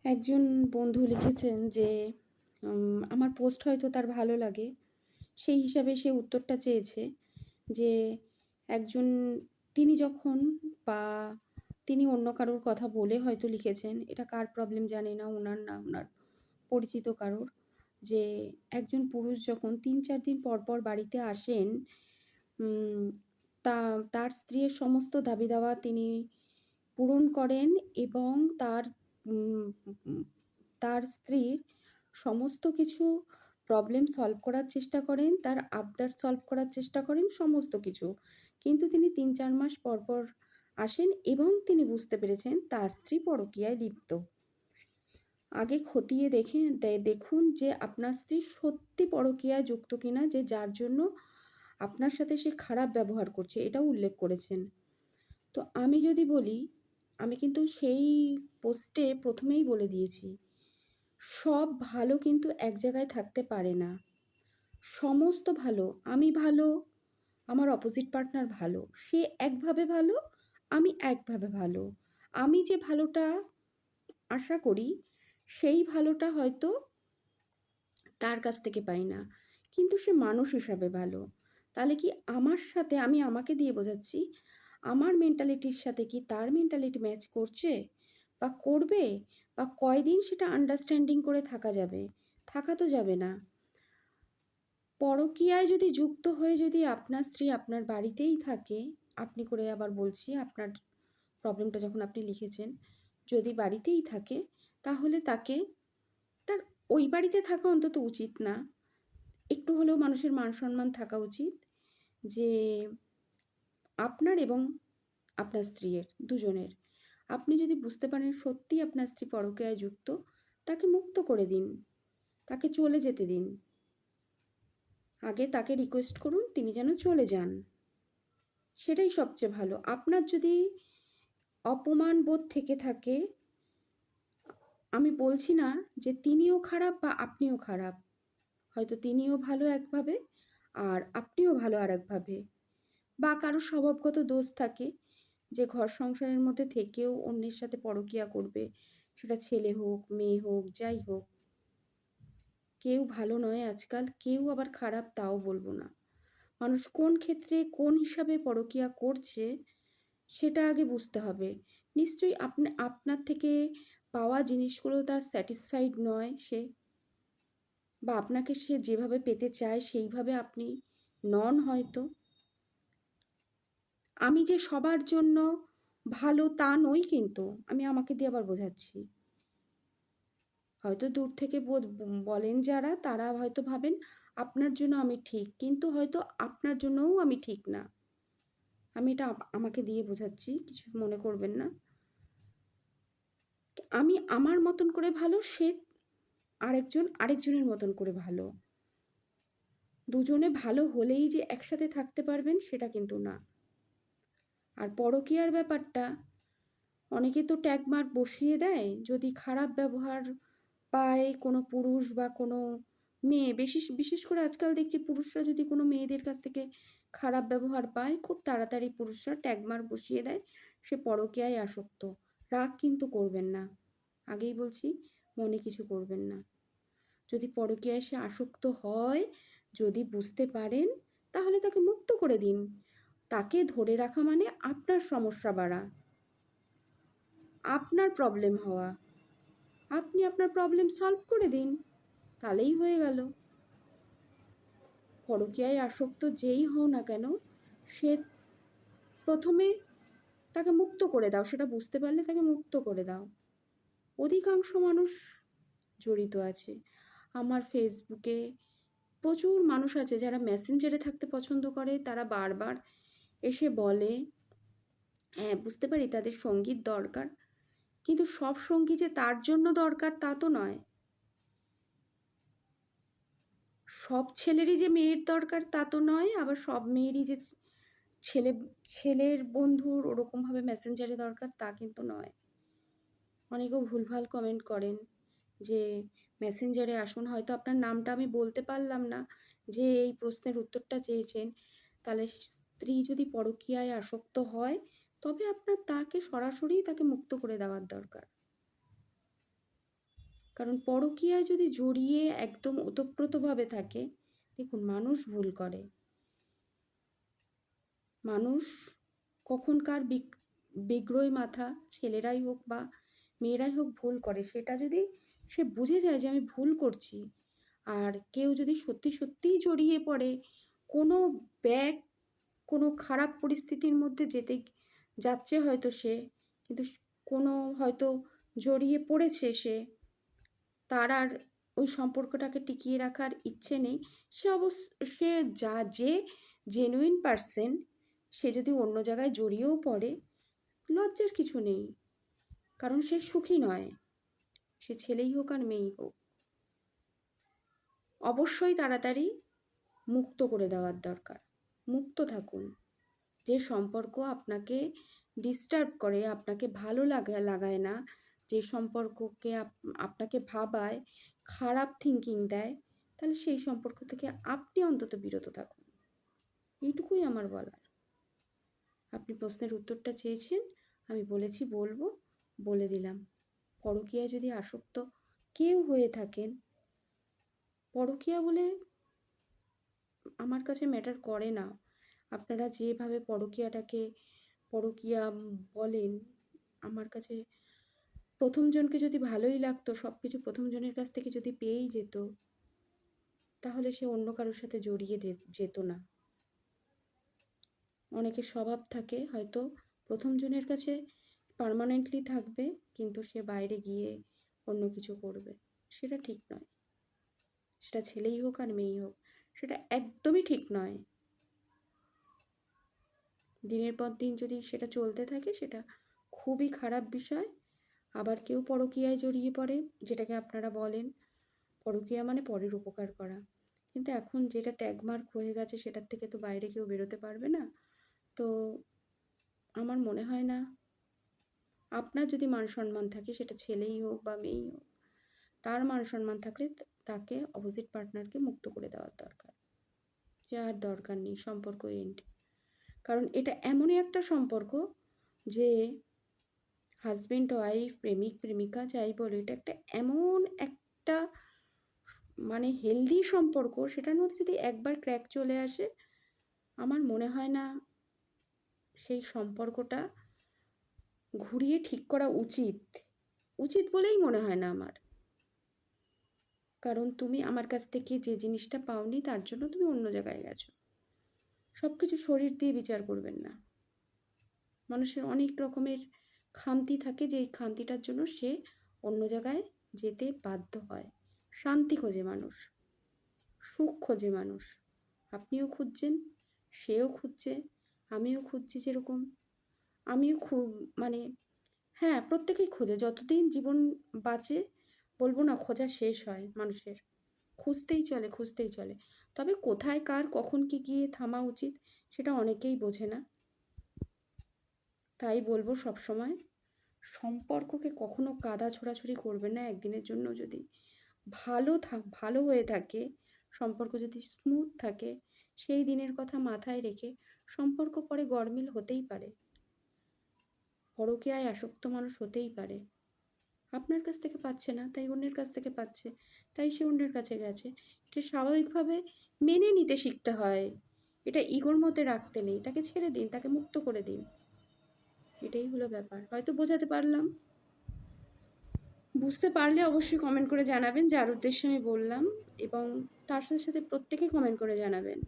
একজন বন্ধু লিখেছেন যে আমার পোস্ট হয়তো তার ভালো লাগে। সেই হিসাবে সে উত্তরটা চেয়েছে যে একজন তিনি যখন বা তিনি অন্য কারোর কথা বলে হয়তো লিখেছেন। এটা কার প্রবলেম জানি না, উনার না উনার পরিচিত কারোর। যে একজন পুরুষ যখন ৩-৪ দিন পর, পর বাড়িতে আসেন, উম তা তার স্ত্রীর সমস্ত দাবি-দাওয়া তিনি পূরণ করেন এবং তার উম উম তার স্ত্রীর সমস্ত কিছু প্রবলেম সলভ করার চেষ্টা করেন, তার আবদার সলভ করার চেষ্টা করেন, সমস্ত কিছু। কিন্তু তিনি ৩-৪ মাস পর, পর আসেন এবং তিনি বুঝতে পেরেছেন তার স্ত্রী পরকীয়ায় লিপ্ত। আগে খতিয়ে দেখুন যে আপনার স্ত্রী সত্যি পরকীয়ায় যুক্ত কিনা, যে যার জন্য আপনার সাথে সে খারাপ ব্যবহার করছে, এটাও উল্লেখ করেছেন। তো আমি যদি বলি, আমি কিন্তু সেই পোস্টে ১ম এই বলে দিয়েছি, সব ভালো কিন্তু এক জায়গায় থাকতে পারে না। সমস্ত ভালো, আমি ভালো, আমার অপোজিট পার্টনার ভালো। সে একভাবে ভালো, আমি একভাবে ভালো। আমি যে ভালোটা আশা করি, সেই ভালোটা হয়তো তার কাছ থেকে পাই না। কিন্তু সে মানুষ হিসাবে ভালো। তাহলে কি আমার সাথে, আমি আমাকে দিয়ে বোঝাচ্ছি, আমার মেন্টালিটির সাথে কি তার মেন্টালিটি ম্যাচ করছে? বা করবে? বা কয়দিন সেটা আন্ডারস্ট্যান্ডিং করে থাকা যাবে? থাকা তো যাবে না। পরকীয়ায় যদি যুক্ত হয়ে যদি আপনার স্ত্রী আপনার বাড়িতেই থাকে, আপনি করে আবার বলছি, আপনার প্রবলেমটা যখন আপনি লিখেছেন, যদি বাড়িতেই থাকে, তাহলে তাকে তার ওই বাড়িতে থাকা অন্তত উচিত না। একটু হলেও মানুষের মান-সম্মান থাকা উচিত যে আপনার এবং আপনার স্ত্রীর, দুজনের। আপনি যদি বুঝতে পারেন সত্যিই আপনার স্ত্রী পরকীয়ায় যুক্ত, তাকে মুক্ত করে দিন। তাকে চলে যেতে দিন। আগে তাকে রিকোয়েস্ট করুন তিনি যেন চলে যান। সেটাই সবচেয়ে ভালো। আপনার যদি অপমান বোধ থেকে থাকে, আমি বলছি না যে তিনিও খারাপ বা আপনিও খারাপ। হয়তো তিনিও ভালো একভাবে আর আপনিও ভালো আরেকভাবে। বা কারো স্বভাবগত দোষ থাকে যে ঘর সংসারের মধ্যে থেকেও অন্যের সাথে পরকীয়া করবে। সেটা ছেলে হোক, মেয়ে হোক, যাই হোক। কেউ ভালো নয় আজকাল, কেউ আবার খারাপ তাও বলব না। মানুষ কোন ক্ষেত্রে কোন হিসাবে পরকীয়া করছে সেটা আগে বুঝতে হবে। নিশ্চয়ই আপনার থেকে পাওয়া জিনিসগুলো তার স্যাটিসফাইড নয় সে, বা আপনাকে সে যেভাবে পেতে চায় সেইভাবে আপনি নন হয়তো। আমি যে সবার জন্য ভালো তা নই কিন্তু। আমি আমাকে দিয়ে আবার বোঝাচ্ছি। হয়তো দূর থেকে বলেন যারা, তারা হয়তো ভাবেন আপনার জন্য আমি ঠিক। কিন্তু হয়তো আপনার জন্যও আমি ঠিক না। আমি এটা আমাকে দিয়ে বোঝাচ্ছি, কিছু মনে করবেন না। আমি আমার মতন করে ভালো, সে আরেকজনের মতন করে ভালো। দুজনে ভালো হলেই যে একসাথে থাকতে পারবেন সেটা কিন্তু না। আর পরকীয়ার ব্যাপারটা, অনেকে তো ট্যাগ মার্ক বসিয়ে দেয়। যদি খারাপ ব্যবহার পায় কোনো পুরুষ বা কোনো মেয়ে, বিশেষ করে আজকাল দেখছি পুরুষরা যদি কোনো মেয়েদের কাছ থেকে খারাপ ব্যবহার পায়, খুব তাড়াতাড়ি পুরুষরা ট্যাগ মার্ক বসিয়ে দেয়, সে পরকীয়ায় আসক্ত। রাগ কিন্তু করবেন না। আগেই বলছি, মনে কিছু করবেন না। যদি পরকীয়ায় সে আসক্ত হয়, যদি বুঝতে পারেন, তাহলে তাকে মুক্ত করে দিন। তাকে ধরে রাখা মানে আপনার সমস্যা বাড়া, আপনার প্রবলেম হওয়া। আপনি আপনার প্রবলেম সলভ করে দিন, তাহলেই হয়ে গেল। পরকীয়ায় আসক্ত যেই হও না কেন, সে প্রথমে তাকে মুক্ত করে দাও। সেটা বুঝতে পারলে তাকে মুক্ত করে দাও। অধিকাংশ মানুষ জড়িত আছে। আমার ফেসবুকে প্রচুর মানুষ আছে যারা মেসেঞ্জারে থাকতে পছন্দ করে। তারা বারবার এসে বলে, হ্যাঁ বুঝতে পারি তাদের সঙ্গীর দরকার, কিন্তু সব সঙ্গী যে তার জন্য দরকার তা তো নয়। সব ছেলেরই যে মেয়ের দরকার তা তো নয়, আবার সব মেয়েরই যে ছেলে ছেলের বন্ধুর ওরকমভাবে মেসেঞ্জারে দরকার তা কিন্তু নয়। অনেকেও ভুলভাল কমেন্ট করেন যে মেসেঞ্জারে আসুন। হয়তো আপনার নামটা আমি বলতে পারলাম না যে এই প্রশ্নের উত্তরটা চেয়েছেন। তাহলে স্ত্রী যদি পরকীয়ায় আসক্ত হয়, তবে আপনার তাকে সরাসরি তাকে মুক্ত করে দেওয়ার দরকার। কারণ পরকীয়ায় যদি জড়িয়ে একদম ওতপ্রোতভাবে থাকে, দেখুন মানুষ ভুল করে। মানুষ কখন কার বিগ্রহী মাথা, ছেলেরাই হোক বা মেয়েরাই হোক ভুল করে। সেটা যদি সে বুঝে যায় যে আমি ভুল করছি, আর কেউ যদি সত্যি সত্যিই জড়িয়ে পড়ে কোনো কোনো খারাপ পরিস্থিতির মধ্যে যাচ্ছে হয়তো সে, কিন্তু কোনো হয়তো জড়িয়ে পড়েছে সে, তার আর ওই সম্পর্কটাকে টিকিয়ে রাখার ইচ্ছে নেই। সে যে জেনুইন পার্সন, সে যদি অন্য জায়গায় জড়িয়েও পড়ে, লজ্জার কিছু নেই। কারণ সে সুখী নয়, সে ছেলেই হোক আর মেয়েই হোক। অবশ্যই তাড়াতাড়ি মুক্ত করে দেওয়ার দরকার। মুক্ত থাকুন। যে সম্পর্ক আপনাকে ডিস্টার্ব করে, আপনাকে ভালো লাগায় না, যে সম্পর্ককে আপনাকে ভাবায়, খারাপ থিঙ্কিং দেয়, তাহলে সেই সম্পর্ক থেকে আপনি অন্তত বিরত থাকুন। এইটুকুই আমার বলার। আপনি প্রশ্নের উত্তরটা চেয়েছেন, আমি বলেছি বলবো, বলে দিলাম। পরকীয়ায় যদি আসক্ত কেউ হয়ে থাকেন, পরকীয়া বলে আমার কাছে ম্যাটার করে না। আপনারা যেভাবে পরকীয়া বলেন, আমার কাছে প্রথম জনকে যদি ভালোই লাগতো, সব কিছু প্রথম জনের কাছ থেকে যদি পেয়েই যেত, তাহলে সে অন্য কারোর সাথে জড়িয়ে যেত না। অনেকের স্বভাব থাকে হয়তো প্রথম জনের কাছে পার্মানেন্টলি থাকবে, কিন্তু সে বাইরে গিয়ে অন্য কিছু করবে। সেটা ঠিক নয়। সেটা ছেলেই হোক আর মেয়েই হোক, সেটা একদমই ঠিক নয়। দিনের পর দিন যদি সেটা চলতে থাকে, সেটা খুবই খারাপ বিষয়। আবার কেউ পরকীয়ায় জড়িয়ে পড়ে, যেটাকে আপনারা বলেন পরকীয়া মানে পরের উপকার করা। কিন্তু এখন যেটা ট্যাগমার্ক হয়ে গেছে, সেটার থেকে তো বাইরে কেউ বেরোতে পারবে না। তো আমার মনে হয় না, আপনার যদি মান সম্মান থাকে, সেটা ছেলেই হোক বা মেয়েই হোক, তার মান সম্মান থাকলে তাকে অপোজিট পার্টনারকে মুক্ত করে দেওয়ার দরকার। যে আর দরকার নেই, সম্পর্ক এন্ড। কারণ এটা এমনই একটা সম্পর্ক যে হাজব্যান্ড ওয়াইফ, প্রেমিক প্রেমিকা যাই বলো, এটা এমন একটা মানে হেলদি সম্পর্ক, সেটার মধ্যে যদি একবার ক্র্যাক চলে আসে, আমার মনে হয় না সেই সম্পর্কটা ঘুরিয়ে ঠিক করা উচিত বলেই মনে হয় না আমার। কারণ তুমি আমার কাছ থেকে যে জিনিসটা পাওনি, তার জন্য তুমি অন্য জায়গায় গেছো। সব কিছু শরীর দিয়ে বিচার করবেন না। মানুষের অনেক রকমের খামতি থাকে, যে খামতিটার জন্য সে অন্য জায়গায় যেতে বাধ্য হয়। শান্তি খোঁজে মানুষ, সুখ খোঁজে মানুষ। আপনিও খুঁজছেন, সেও খুঁজছে, আমিও খুঁজছি। যেরকম আমিও মানে হ্যাঁ, প্রত্যেকেই খোঁজে। যতদিন জীবন বাঁচে, বলবো না খোঁজা শেষ হয় মানুষের। খুঁজতেই চলে। তবে কোথায় কার কখন কি গিয়ে থামা উচিত, সেটা অনেকেই বোঝে না। তাই বলবো সবসময়, সম্পর্ককে কখনো কাদা ছোড়াছুড়ি করবে না। একদিনের জন্য যদি ভালো হয়ে থাকে, সম্পর্ক যদি স্মুথ থাকে, সেই দিনের কথা মাথায় রেখে সম্পর্ক পরে গড়মিল হতেই পারে। পরকীয়ায় আসক্ত মানুষ হতেই পারে। আপনার কাছ থেকে পাচ্ছে না, তাই অন্যের কাছ থেকে পাচ্ছে, তাই সে অন্যের কাছে গেছে। এটা স্বাভাবিকভাবে মেনে নিতে শিখতে হয়। এটা ইগোর মধ্যে রাখতে নেই। তাকে ছেড়ে দিন, তাকে মুক্ত করে দিন। এটাই হলো ব্যাপার। হয়তো বোঝাতে পারলাম। বুঝতে পারলে অবশ্যই কমেন্ট করে জানাবেন, যার উদ্দেশ্যে আমি বললাম। এবং তার সাথে সাথে প্রত্যেকে কমেন্ট করে জানাবেন।